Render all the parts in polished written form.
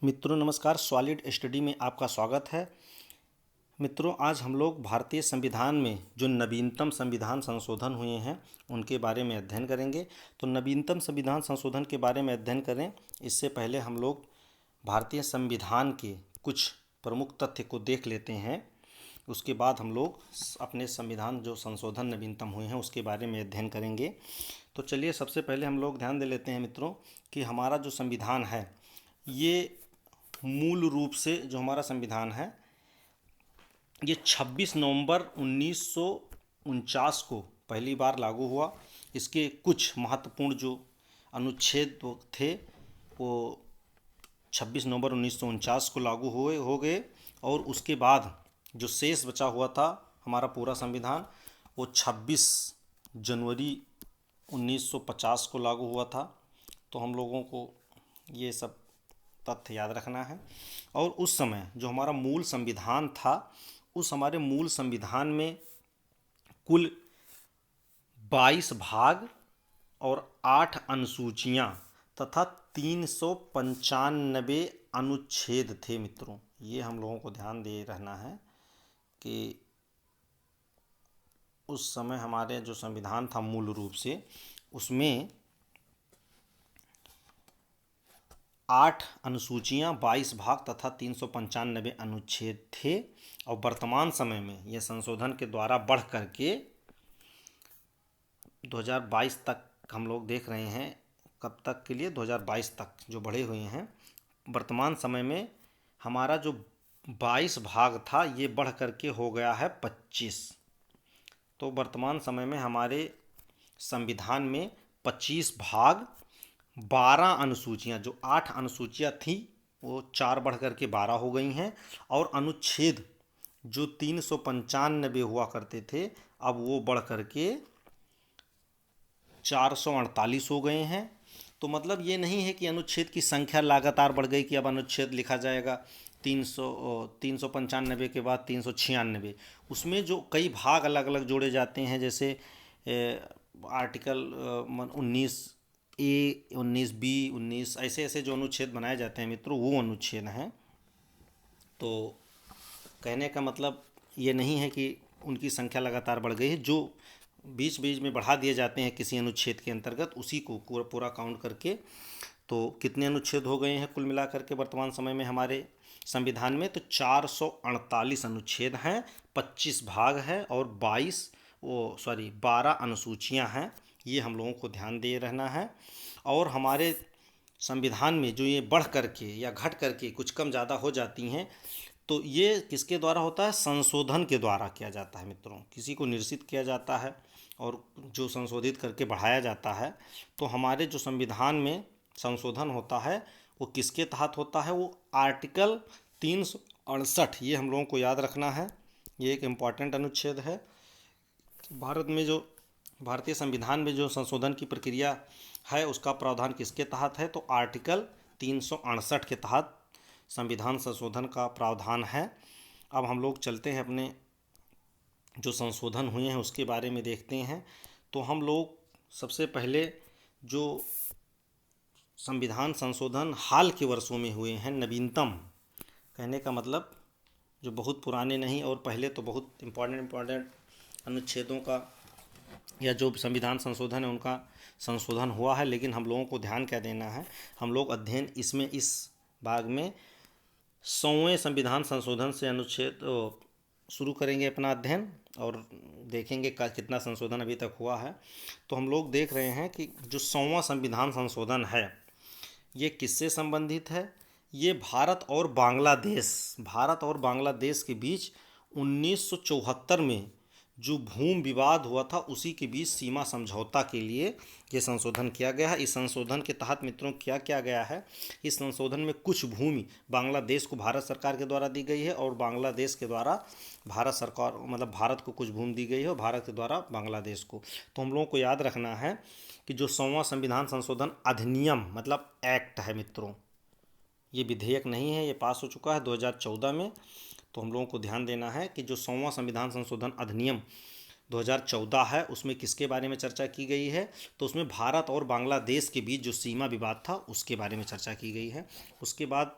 मित्रों नमस्कार। Solid study में आपका स्वागत है। मित्रों, आज हम लोग भारतीय संविधान में जो नवीनतम संविधान संशोधन हुए हैं उनके बारे में अध्ययन करेंगे। तो नवीनतम संविधान संशोधन के बारे में अध्ययन करें इससे पहले हम लोग भारतीय संविधान के कुछ प्रमुख तथ्य को देख लेते हैं। उसके बाद हम लोग अपने संविधान जो संशोधन नवीनतम हुए हैं उसके बारे में अध्ययन करेंगे। तो चलिए सबसे पहले हम लोग ध्यान दे लेते हैं मित्रों कि हमारा जो संविधान है ये मूल रूप से जो हमारा संविधान है ये 26 नवंबर 1949 को पहली बार लागू हुआ। इसके कुछ महत्वपूर्ण जो अनुच्छेद थे वो 26 नवंबर 1949 को लागू हो गए और उसके बाद जो शेष बचा हुआ था हमारा पूरा संविधान वो 26 जनवरी 1950 को लागू हुआ था। तो हम लोगों को ये सब तथ्य याद रखना है। और उस समय जो हमारा मूल संविधान था उस हमारे मूल संविधान में कुल 22 भाग और 8 अनुसूचियां तथा 395 अनुच्छेद थे। मित्रों, ये हम लोगों को ध्यान दे रहना है कि उस समय हमारे जो संविधान था मूल रूप से उसमें 8 अनुसूचियां, 22 भाग तथा 395 अनुच्छेद थे। और वर्तमान समय में यह संशोधन के द्वारा बढ़ करके 2022 तक हम लोग देख रहे हैं। कब तक के लिए? 2022 तक जो बढ़े हुए हैं। वर्तमान समय में हमारा जो 22 भाग था ये बढ़ करके हो गया है 25। तो वर्तमान समय में हमारे संविधान में 25 भाग, 12 अनुसूचियां, जो 8 अनुसूचियां थी वो 4 बढ़ करके 12 हो गई हैं। और अनुच्छेद जो 395 हुआ करते थे अब वो बढ़ करके 448 हो गए हैं। तो मतलब ये नहीं है कि अनुच्छेद की संख्या लगातार बढ़ गई कि अब अनुच्छेद लिखा जाएगा 395 के बाद 396। उसमें जो कई भाग अलग अलग जोड़े जाते हैं, जैसे आर्टिकल 19A, 19B, 19 ऐसे ऐसे जो अनुच्छेद बनाए जाते हैं मित्रों वो अनुच्छेद हैं। तो कहने का मतलब ये नहीं है कि उनकी संख्या लगातार बढ़ गई है। जो बीच बीच में बढ़ा दिए जाते हैं किसी अनुच्छेद के अंतर्गत उसी को पूरा काउंट करके तो कितने अनुच्छेद हो गए हैं कुल मिलाकर के वर्तमान समय में हमारे संविधान में? तो 448 अनुच्छेद हैं, 25 भाग हैं और 12 अनुसूचियां हैं। ये हम लोगों को ध्यान दे रहना है। और हमारे संविधान में जो ये बढ़ करके या घट करके कुछ कम ज़्यादा हो जाती हैं तो ये किसके द्वारा होता है? संशोधन के द्वारा किया जाता है मित्रों। किसी को निरसित किया जाता है और जो संशोधित करके बढ़ाया जाता है। तो हमारे जो संविधान में संशोधन होता है वो किसके तहत होता है? वो आर्टिकल 368, ये हम लोगों को याद रखना है। ये एक इम्पॉर्टेंट अनुच्छेद है। भारत में जो भारतीय संविधान में जो संशोधन की प्रक्रिया है उसका प्रावधान किसके तहत है? तो आर्टिकल 368 के तहत संविधान संशोधन का प्रावधान है। अब हम लोग चलते हैं अपने जो संशोधन हुए हैं उसके बारे में देखते हैं। तो हम लोग सबसे पहले जो संविधान संशोधन हाल के वर्षों में हुए हैं, नवीनतम, कहने का मतलब जो बहुत पुराने नहीं और पहले तो बहुत इम्पोर्टेंट अनुच्छेदों का या जो संविधान संशोधन है उनका संशोधन हुआ है। लेकिन हम लोगों को ध्यान क्या देना है? हम लोग अध्ययन इसमें इस भाग में 100वें संविधान संशोधन से अनुच्छेद शुरू करेंगे अपना अध्ययन और देखेंगे कितना संशोधन अभी तक हुआ है। तो हम लोग देख रहे हैं कि जो 100वां संविधान संशोधन है ये किससे संबंधित है? ये भारत और बांग्लादेश के बीच 1974 में जो भूमि विवाद हुआ था उसी के बीच सीमा समझौता के लिए ये संशोधन किया गया है। इस संशोधन के तहत मित्रों क्या किया गया है? इस संशोधन में कुछ भूमि बांग्लादेश को भारत सरकार के द्वारा दी गई है और बांग्लादेश के द्वारा भारत सरकार, मतलब भारत को कुछ भूमि दी गई है और भारत के द्वारा बांग्लादेश को। तो हम लोगों को याद रखना है कि जो 100वां संविधान संशोधन अधिनियम मतलब एक्ट है मित्रों, ये विधेयक नहीं है, ये पास हो चुका है 2014 में। तो हम लोगों को ध्यान देना है कि जो 100वां संविधान संशोधन अधिनियम 2014 है उसमें किसके बारे में चर्चा की गई है? तो उसमें भारत और बांग्लादेश के बीच जो सीमा विवाद था उसके बारे में चर्चा की गई है। उसके बाद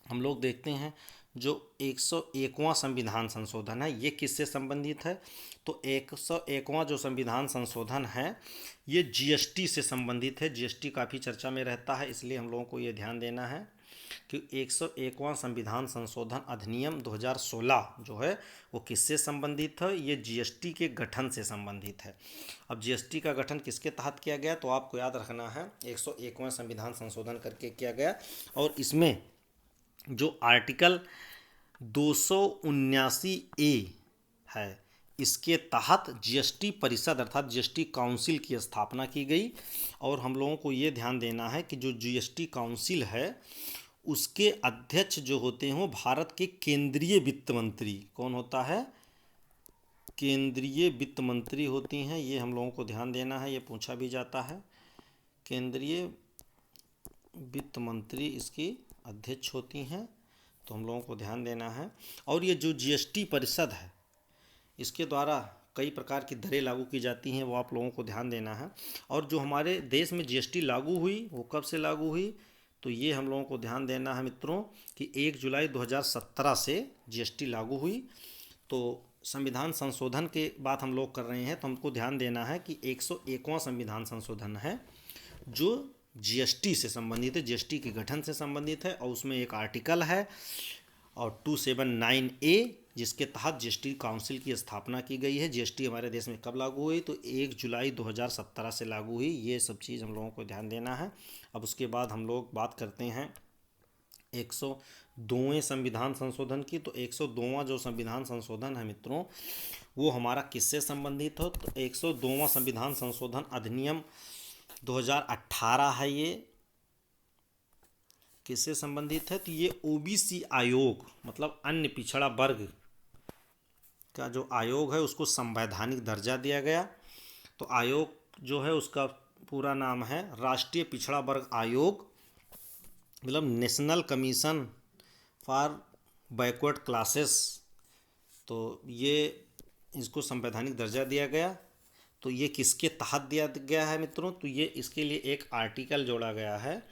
हम लोग देखते हैं जो 101वां संविधान संशोधन है ये किससे संबंधित है, तो 101वां जो संविधान संशोधन है ये जीएसटी से संबंधित है। जीएसटी काफ़ी चर्चा में रहता है, इसलिए हम लोगों को ये ध्यान देना है कि 101वां संविधान संशोधन अधिनियम 2016 जो है वो किससे संबंधित है, ये जीएसटी के गठन से संबंधित है। अब जीएसटी का गठन किसके तहत किया गया, तो आपको याद रखना है 101वां संविधान संशोधन करके किया गया, और इसमें जो आर्टिकल 279A है इसके तहत जीएसटी परिषद अर्थात जीएसटी काउंसिल की स्थापना की गई। और हम लोगों को ये ध्यान देना है कि जो जीएसटी काउंसिल है उसके अध्यक्ष जो होते हैं वो भारत के केंद्रीय वित्त मंत्री, कौन होता है, केंद्रीय वित्त मंत्री होती हैं। ये हम लोगों को ध्यान देना है, ये पूछा भी जाता है। केंद्रीय वित्त मंत्री इसकी अध्यक्ष होती हैं, तो हम लोगों को ध्यान देना है। और ये जो जीएसटी परिषद है इसके द्वारा कई प्रकार की दरें लागू की जाती हैं, वो आप लोगों को ध्यान देना है। और जो हमारे देश में जीएसटी लागू हुई वो कब से लागू हुई, तो ये हम लोगों को ध्यान देना है मित्रों कि 1 जुलाई 2017 से जीएसटी लागू हुई। तो संविधान संशोधन के बात हम लोग कर रहे हैं, तो हमको ध्यान देना है कि 101वां संविधान संशोधन है जो जीएसटी से संबंधित है, जीएसटी के गठन से संबंधित है। और उसमें एक आर्टिकल है और 279A जिसके तहत जीएसटी काउंसिल की स्थापना की गई है। जीएसटी हमारे देश में कब लागू हुई, तो 1 जुलाई 2017 से लागू हुई। ये सब चीज़ हम लोगों को ध्यान देना है। अब उसके बाद हम लोग बात करते हैं 102वें संविधान संशोधन की। तो 102वां जो संविधान संशोधन है मित्रों वो हमारा किससे संबंधित हो, तो 102वां संविधान संशोधन अधिनियम 2018 है। ये किससे संबंधित है, तो ये ओबीसी आयोग मतलब अन्य पिछड़ा वर्ग का जो आयोग है उसको संवैधानिक दर्जा दिया गया। तो आयोग जो है उसका पूरा नाम है राष्ट्रीय पिछड़ा वर्ग आयोग, मतलब national commission for backward classes. तो ये इसको संवैधानिक दर्जा दिया गया। तो ये किसके तहत दिया गया है मित्रों, तो ये इसके लिए एक आर्टिकल जोड़ा गया है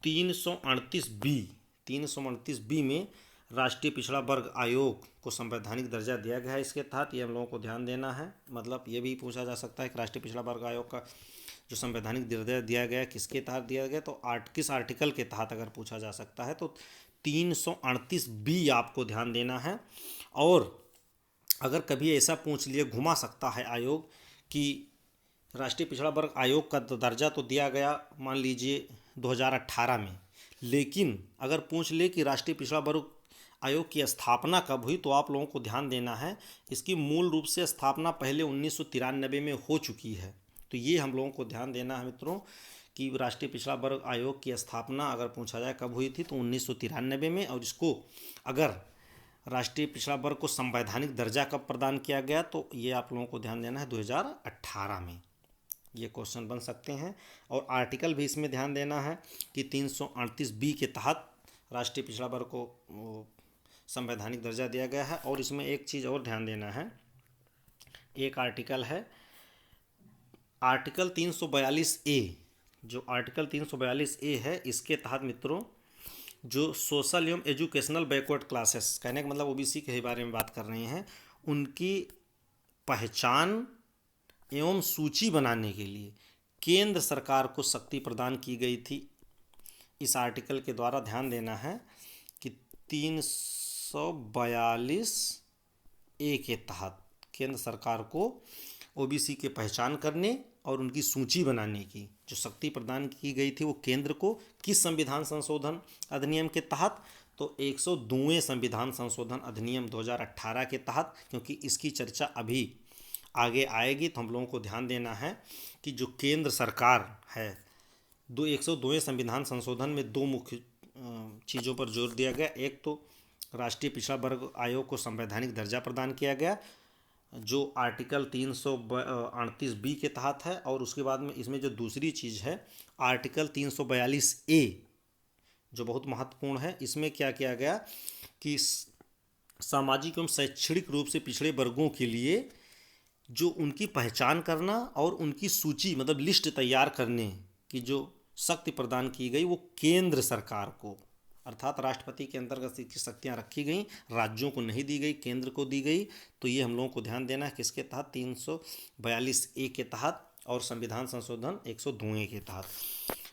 338B में राष्ट्रीय पिछड़ा वर्ग आयोग को संवैधानिक दर्जा दिया गया है। इसके तहत ये हम लोगों को ध्यान देना है। मतलब ये भी पूछा जा सकता है कि राष्ट्रीय पिछड़ा वर्ग आयोग का जो संवैधानिक दर्जा दिया गया किसके तहत दिया गया, तो किस आर्टिकल के तहत अगर पूछा जा सकता है तो 338B आपको ध्यान देना है। और अगर कभी ऐसा पूछ लिए घुमा सकता है आयोग कि राष्ट्रीय पिछड़ा वर्ग आयोग का दर्जा तो दिया गया मान लीजिए 2018 में, लेकिन अगर पूछ ले कि राष्ट्रीय पिछड़ा वर्ग आयोग की स्थापना कब हुई, तो आप लोगों को ध्यान देना है इसकी मूल रूप से स्थापना पहले 1993 में हो चुकी है। तो ये हम लोगों को ध्यान देना है मित्रों कि राष्ट्रीय पिछड़ा वर्ग आयोग की स्थापना अगर पूछा जाए कब हुई थी तो 1993 में। और इसको अगर राष्ट्रीय पिछड़ा वर्ग को संवैधानिक दर्जा कब प्रदान किया गया, तो ये आप लोगों को ध्यान देना है 2018 में। ये क्वेश्चन बन सकते हैं। और आर्टिकल भी इसमें ध्यान देना है कि 338B के तहत राष्ट्रीय पिछड़ा वर्ग को संवैधानिक दर्जा दिया गया है। और इसमें एक चीज़ और ध्यान देना है, एक आर्टिकल है आर्टिकल 342A। जो आर्टिकल 342A है इसके तहत मित्रों जो सोशल एवं एजुकेशनल बैकवर्ड क्लासेस, कहने का मतलब ओबीसी के बारे में बात कर रहे हैं, उनकी पहचान एवं सूची बनाने के लिए केंद्र सरकार को शक्ति प्रदान की गई थी। इस आर्टिकल के द्वारा ध्यान देना है कि 342A के तहत केंद्र सरकार को ओबीसी के पहचान करने और उनकी सूची बनाने की जो शक्ति प्रदान की गई थी वो केंद्र को किस संविधान संशोधन अधिनियम के तहत, तो 102वें संविधान संशोधन अधिनियम 2018 के तहत। क्योंकि इसकी चर्चा अभी आगे आएगी तो हम लोगों को ध्यान देना है कि जो केंद्र सरकार है 102वें संविधान संशोधन में दो मुख्य चीज़ों पर जोर दिया गया। एक तो राष्ट्रीय पिछड़ा वर्ग आयोग को संवैधानिक दर्जा प्रदान किया गया जो आर्टिकल 338B के तहत है, और उसके बाद में इसमें जो दूसरी चीज़ है आर्टिकल 342A जो बहुत महत्वपूर्ण है। इसमें क्या किया गया कि सामाजिक एवं शैक्षणिक रूप से पिछड़े वर्गों के लिए जो उनकी पहचान करना और उनकी सूची मतलब लिस्ट तैयार करने की जो शक्ति प्रदान की गई वो केंद्र सरकार को अर्थात राष्ट्रपति के अंतर्गत की शक्तियाँ रखी गई, राज्यों को नहीं दी गई, केंद्र को दी गई। तो ये हम लोगों को ध्यान देना है किसके तहत, 342A के तहत और संविधान संशोधन 102A के तहत।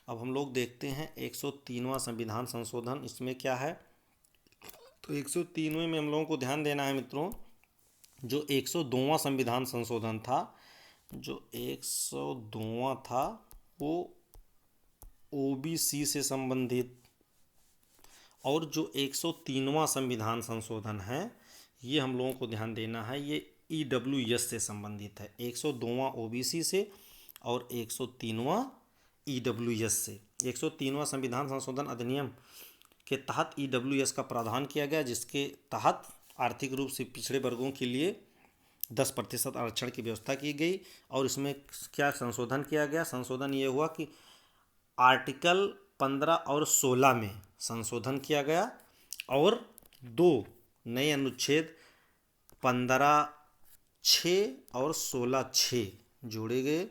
अब हम लोग देखते हैं 103वां संविधान संशोधन, इसमें क्या है। तो 103वें में हम लोगों को ध्यान देना है मित्रों, जो 102वां संविधान संशोधन था, जो 102वां था वो ओबीसी से संबंधित, और जो 103वां संविधान संशोधन है ये हम लोगों को ध्यान देना है, ये ईडब्ल्यूएस से संबंधित है। 102वां ओबीसी से और 103वां ईडब्ल्यूएस से। 103वां संविधान संशोधन अधिनियम के तहत ईडब्ल्यूएस का प्रावधान किया गया, जिसके तहत आर्थिक रूप से पिछड़े वर्गों के लिए 10% आरक्षण की व्यवस्था की गई। और इसमें क्या संशोधन किया गया, संशोधन ये हुआ कि आर्टिकल 15 और 16 में संशोधन किया गया और 2 नए अनुच्छेद 15(6) और 16(6) जोड़े गए।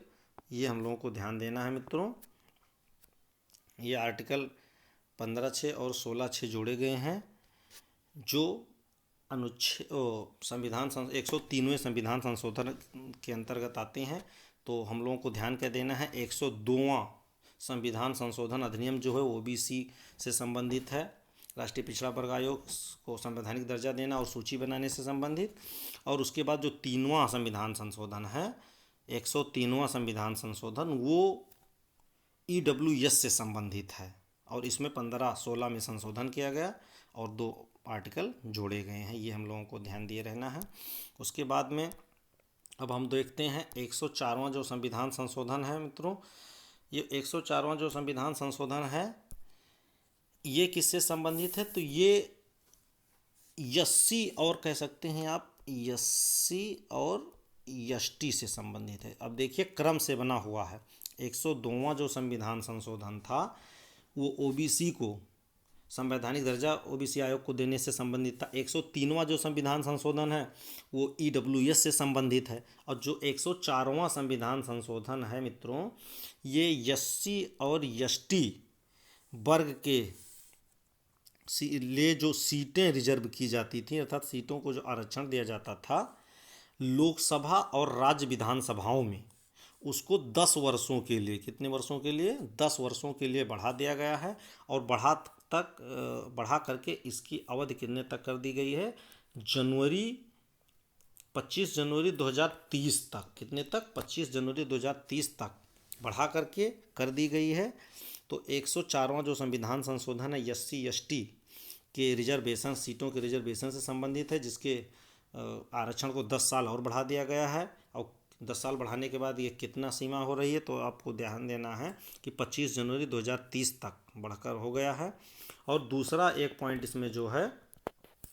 ये हम लोगों को ध्यान देना है मित्रों, ये आर्टिकल 15(6) और 16(6) जोड़े गए हैं, जो अनुच्छेद संविधान 103वें संविधान संशोधन के अंतर्गत आते हैं। तो हम लोगों को ध्यान क्या देना है, 102वां संविधान संशोधन अधिनियम जो है ओबीसी से संबंधित है, राष्ट्रीय पिछड़ा वर्ग आयोग को संवैधानिक दर्जा देना और सूची बनाने से संबंधित। और उसके बाद जो 3वां संविधान संशोधन है, 103वां संविधान संशोधन, वो ईडब्ल्यूएस से संबंधित है और इसमें 15-16 में संशोधन किया गया और 2 आर्टिकल जोड़े गए हैं। ये हम लोगों को ध्यान दिए रहना है। उसके बाद में अब हम देखते हैं 104वां जो संविधान संशोधन है मित्रों, ये 104वां जो संविधान संशोधन है ये किससे संबंधित है, तो ये एससी और कह सकते हैं आप, एससी और एसटी से संबंधित है। अब देखिए क्रम से बना हुआ है। 102वां जो संविधान संशोधन था वो ओबीसी को संवैधानिक दर्जा ओबीसी आयोग को देने से संबंधित था। 103वां जो संविधान संशोधन है वो ईडब्ल्यूएस से संबंधित है। और जो 104वां संविधान संशोधन है मित्रों, ये एससी और एसटी वर्ग के लिए जो सीटें रिजर्व की जाती थी, अर्थात सीटों को जो आरक्षण दिया जाता था लोकसभा और राज्य विधानसभाओं में, उसको 10 वर्षों के लिए, कितने वर्षों के लिए, 10 वर्षों के लिए बढ़ा दिया गया है। और बढ़ा करके इसकी अवधि कितने तक कर दी गई है, 25 जनवरी 2030 तक। कितने तक, 25 जनवरी 2030 तक बढ़ा करके कर दी गई है। तो 104वां जो संविधान संशोधन है एससी एसटी के रिजर्वेशन, सीटों के रिजर्वेशन से संबंधित है, जिसके आरक्षण को 10 साल और बढ़ा दिया गया है। और 10 साल बढ़ाने के बाद ये कितना सीमा हो रही है, तो आपको ध्यान देना है कि 25 जनवरी 2030 तक बढ़कर हो गया है। और दूसरा एक पॉइंट इसमें जो है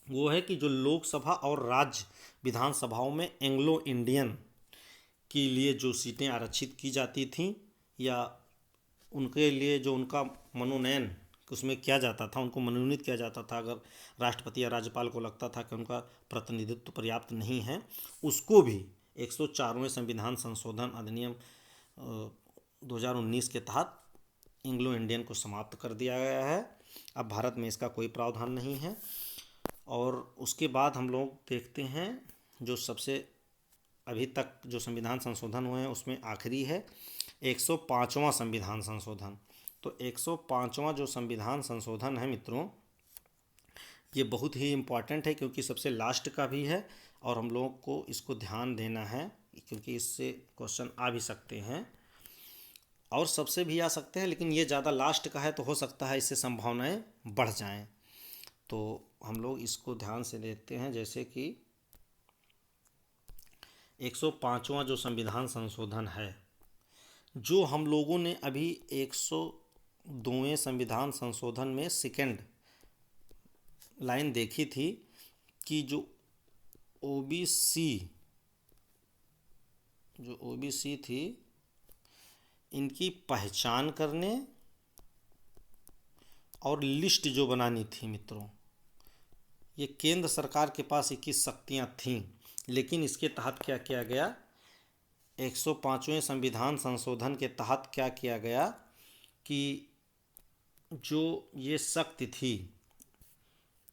वो है कि जो लोकसभा और राज्य विधानसभाओं में एंग्लो इंडियन के लिए जो सीटें आरक्षित की जाती थीं या उनके लिए जो उनका मनोनयन उसमें किया जाता था, उनको मनोनीत किया जाता था, अगर राष्ट्रपति या राज्यपाल को लगता था कि उनका प्रतिनिधित्व पर्याप्त नहीं है, उसको भी 104वें संविधान संशोधन अधिनियम 2019 के तहत एंग्लो इंडियन को समाप्त कर दिया गया है। अब भारत में इसका कोई प्रावधान नहीं है। और उसके बाद हम लोग देखते हैं जो सबसे अभी तक जो संविधान संशोधन हुए हैं उसमें आखिरी है 105वां संविधान संशोधन। तो 105वां जो संविधान संशोधन है मित्रों, ये बहुत ही इम्पॉर्टेंट है क्योंकि सबसे लास्ट का भी है और हम लोगों को इसको ध्यान देना है क्योंकि इससे क्वेश्चन आ भी सकते हैं और सबसे भी आ सकते हैं, लेकिन ये ज़्यादा लास्ट का है तो हो सकता है इससे संभावनाएं बढ़ जाएं। तो हम लोग इसको ध्यान से देखते हैं, जैसे कि 105वां जो संविधान संशोधन है, जो हम लोगों ने अभी 102वें संविधान संशोधन में सेकेंड लाइन देखी थी कि जो ओबीसी थी इनकी पहचान करने और लिस्ट जो बनानी थी मित्रों, ये केंद्र सरकार के पास 21 शक्तियाँ थीं, लेकिन इसके तहत क्या किया गया, 105वें संविधान संशोधन के तहत क्या किया गया कि जो ये शक्ति थी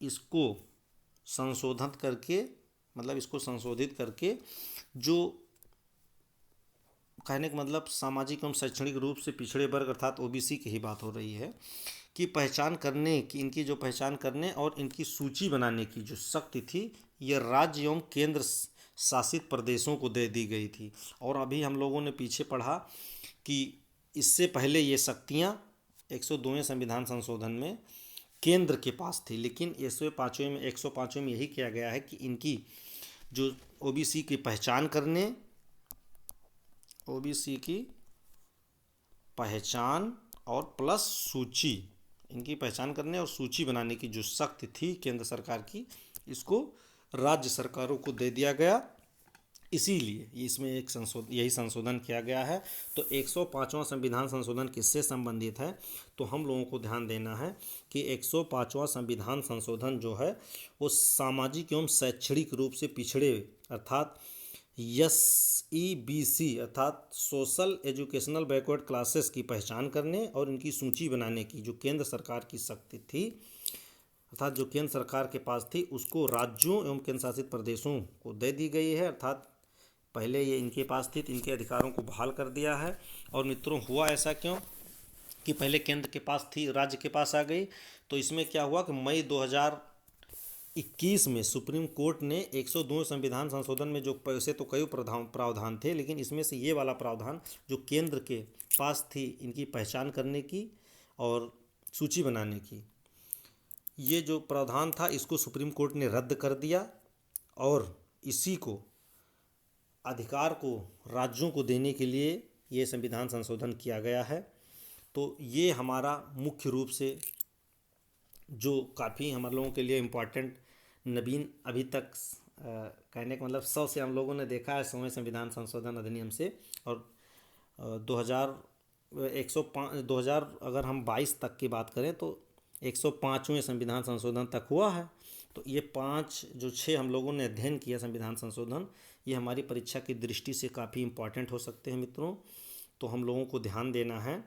इसको संशोधित करके, मतलब इसको संशोधित करके जो कहने का मतलब सामाजिक एवं शैक्षणिक रूप से पिछड़े वर्ग अर्थात ओबीसी की ही बात हो रही है कि पहचान करने की, इनकी जो पहचान करने और इनकी सूची बनाने की जो शक्ति थी, यह राज्य एवं केंद्र शासित प्रदेशों को दे दी गई थी। और अभी हम लोगों ने पीछे पढ़ा कि इससे पहले ये शक्तियाँ 102वें संविधान संशोधन में केंद्र के पास थी, लेकिन 105वें में यही किया गया है कि इनकी जो ओबीसी की पहचान करने, ओबीसी की पहचान और प्लस सूची, इनकी पहचान करने और सूची बनाने की जो शक्ति थी केंद्र सरकार की, इसको राज्य सरकारों को दे दिया गया। इसीलिए इसमें यही संशोधन किया गया है। तो 105वां संविधान संशोधन किससे संबंधित है? तो हम लोगों को ध्यान देना है कि 105वां संविधान संशोधन जो है वो सामाजिक एवं शैक्षणिक रूप से पिछड़े अर्थात SEBC अर्थात सोशल एजुकेशनल बैकवर्ड क्लासेस की पहचान करने और इनकी सूची बनाने की जो केंद्र सरकार की शक्ति थी, अर्थात जो केंद्र सरकार के पास थी, उसको राज्यों एवं केंद्र शासित प्रदेशों को दे दी गई है। अर्थात पहले ये इनके पास थी तो इनके अधिकारों को बहाल कर दिया है। और मित्रों हुआ ऐसा क्यों कि पहले केंद्र के पास थी, राज्य के पास आ गई? तो इसमें क्या हुआ कि मई 2021 में सुप्रीम कोर्ट ने 102 संविधान संशोधन में जो पैसे तो कई प्रावधान थे, लेकिन इसमें से ये वाला प्रावधान जो केंद्र के पास थी इनकी पहचान करने की और सूची बनाने की, ये जो प्रावधान था इसको सुप्रीम कोर्ट ने रद्द कर दिया और इसी को अधिकार को राज्यों को देने के लिए ये संविधान संशोधन किया गया है। तो ये हमारा मुख्य रूप से जो काफ़ी हम लोगों के लिए इम्पोर्टेंट नवीन अभी तक कहने का मतलब 100 से हम लोगों ने देखा है 100वें संविधान संशोधन अधिनियम से, और 2000 अगर हम 22 तक की बात करें तो 105वें संविधान संशोधन तक हुआ है। तो ये 6 हम लोगों ने अध्ययन किया संविधान संशोधन, ये हमारी परीक्षा की दृष्टि से काफ़ी इम्पॉर्टेंट हो सकते हैं मित्रों। तो हम लोगों को ध्यान देना है।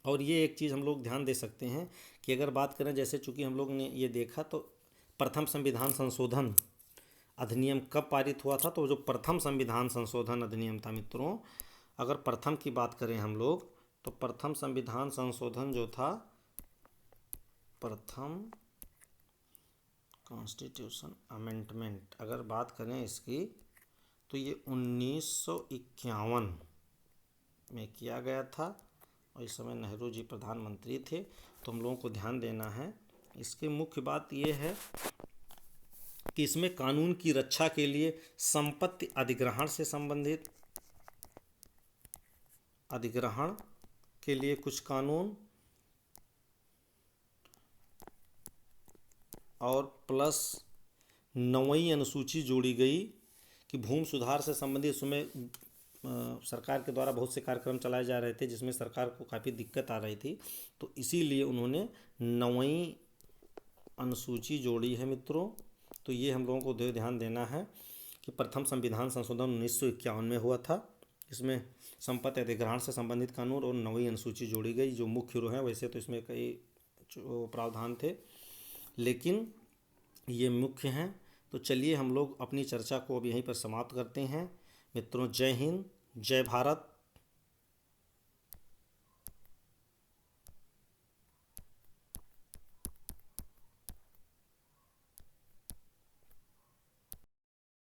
और ये एक चीज़ हम लोग ध्यान दे सकते हैं कि अगर बात करें, जैसे चूँकि हम लोग ने ये देखा तो प्रथम संविधान संशोधन अधिनियम कब पारित हुआ था? तो जो प्रथम संविधान संशोधन अधिनियम था मित्रों, अगर प्रथम की बात करें हम लोग तो प्रथम संविधान संशोधन जो था, प्रथम कॉन्स्टिट्यूशन अमेंडमेंट अगर बात करें इसकी तो ये 1951 में किया गया था और इस समय नेहरू जी प्रधानमंत्री थे। तो हम लोगों को ध्यान देना है। इसकी मुख्य बात ये है कि इसमें कानून की रक्षा के लिए संपत्ति अधिग्रहण से संबंधित, अधिग्रहण के लिए कुछ कानून और प्लस 9वीं अनुसूची जोड़ी गई कि भूमि सुधार से संबंधित। उसमें सरकार के द्वारा बहुत से कार्यक्रम चलाए जा रहे थे जिसमें सरकार को काफ़ी दिक्कत आ रही थी, तो इसीलिए उन्होंने 9वीं अनुसूची जोड़ी है मित्रों। तो ये हम लोगों को ध्यान देना है कि प्रथम संविधान संशोधन 1951 में हुआ था। इसमें संपत्ति अधिग्रहण से संबंधित कानून और 9वीं अनुसूची जोड़ी गई जो मुख्य है। वैसे तो इसमें कई प्रावधान थे लेकिन ये मुख्य हैं। तो चलिए हम लोग अपनी चर्चा को अब यहीं पर समाप्त करते हैं मित्रों। जय हिंद, जय भारत।